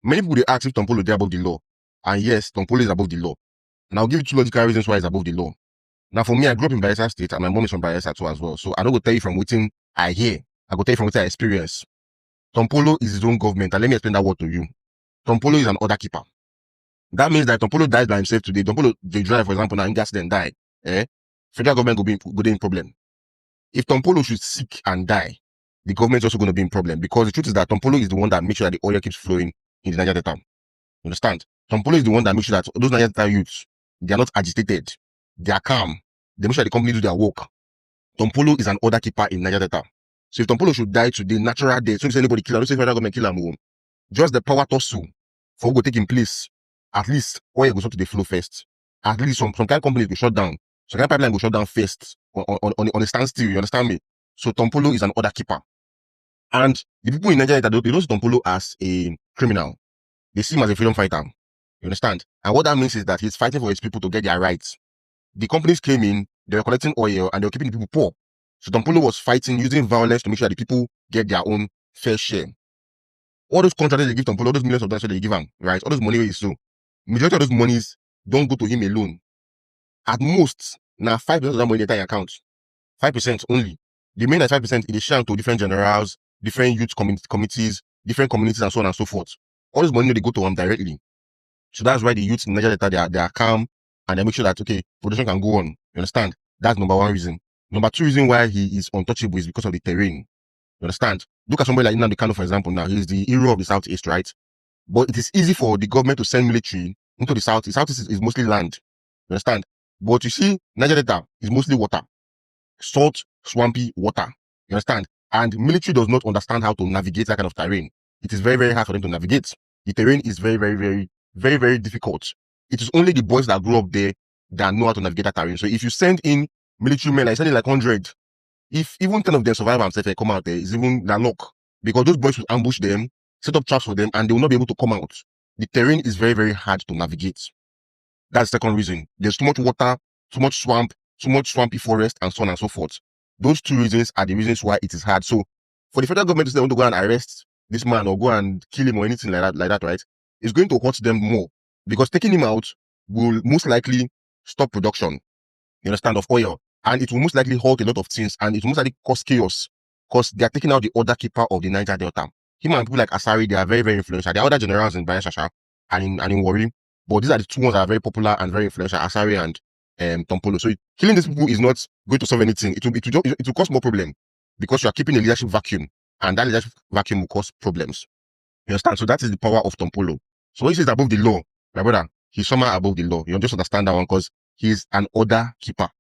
Many people they ask if Tompolo is above the law. And yes, Tompolo is above the law. And I'll give you two logical reasons why it's above the law. Now, for me, I grew up in Bayelsa State, and my mom is from Bayelsa too as well. So I don't go tell you from what I hear. I go tell you from what I experience. Tompolo is his own government, and let me explain that word to you. Tompolo is an order keeper. That means that Tompolo dies by himself today. Tompolo, they drive, for example, now in gas then die. Federal government go be in problem. If Tompolo should sick and die, the government is also going to be in problem, because the truth is that Tompolo is the one that makes sure that the oil keeps flowing in the Niger Delta. You understand? Tompolo is the one that makes sure that those Niger Delta youths, they are not agitated, they are calm, they make sure the company do their work. Tompolo is an order keeper in Niger Delta. So if Tompolo should die today, natural death, so if anybody kill him, don't say federal government kill him, just the power tussle for go taking place, at least oil goes up to the flow first. At least some kind of companies go shut down. Some kind of pipeline go shut down first on a standstill, you understand me? So Tompolo is an order keeper. And the people in Nigeria, they don't see Tompolo as a criminal. They see him as a freedom fighter. You understand? And what that means is that he's fighting for his people to get their rights. The companies came in, they were collecting oil, and they were keeping the people poor. So Tompolo was fighting, using violence to make sure that the people get their own fair share. All those contracts they give Tompolo, all those millions of dollars they give him, right? All those money is so. Majority of those monies don't go to him alone. At most, now 5% of that money in the entire account. 5% only. The main 5% is shared to different generals, different youth committees, different communities, and so on and so forth. All this money they go to him directly. So that's why the youth in Nigeria they are calm, and they make sure that okay, production can go on. You understand? That's number one reason. Number two reason why he is untouchable is because of the terrain. You understand? Look at somebody like Nnamdi Kanu, for example. Now he's the hero of the Southeast, right? But it is easy for the government to send military into the South. The Southeast is mostly land. You understand? But you see, Nigeria Delta is mostly water. Salt, swampy water. You understand? And military does not understand how to navigate that kind of terrain. It is very, very hard for them to navigate. The terrain is very, very, very, very, very difficult. It is only the boys that grew up there that know how to navigate that terrain. So if you send in military men, like send in like 100, if even 10 of them survive and say come out there, it's even their luck. Because those boys will ambush them, set up traps for them, and they will not be able to come out. The terrain is very, very hard to navigate. That's the second reason. There's too much water, too much swamp, too much swampy forest, and so on and so forth. Those two reasons are the reasons why it is hard. So for the federal government to say they want to go and arrest this man or go and kill him or anything like that, right? It's going to hurt them more, because taking him out will most likely stop production, you understand, of oil. And it will most likely halt a lot of things, and it will most likely cause chaos, because they are taking out the order keeper of the Niger Delta. Him and people like Asari, they are very, very influential. There are other generals in Bayelsa and in Warri, but these are the two ones that are very popular and very influential, Asari and Tompolo. So killing these people is not going to solve anything. It will cause more problem, because you are keeping a leadership vacuum, and that leadership vacuum will cause problems. You understand? So that is the power of Tompolo. So when he says above the law, my brother, he's somehow above the law. You just understand that one, because he's an order keeper.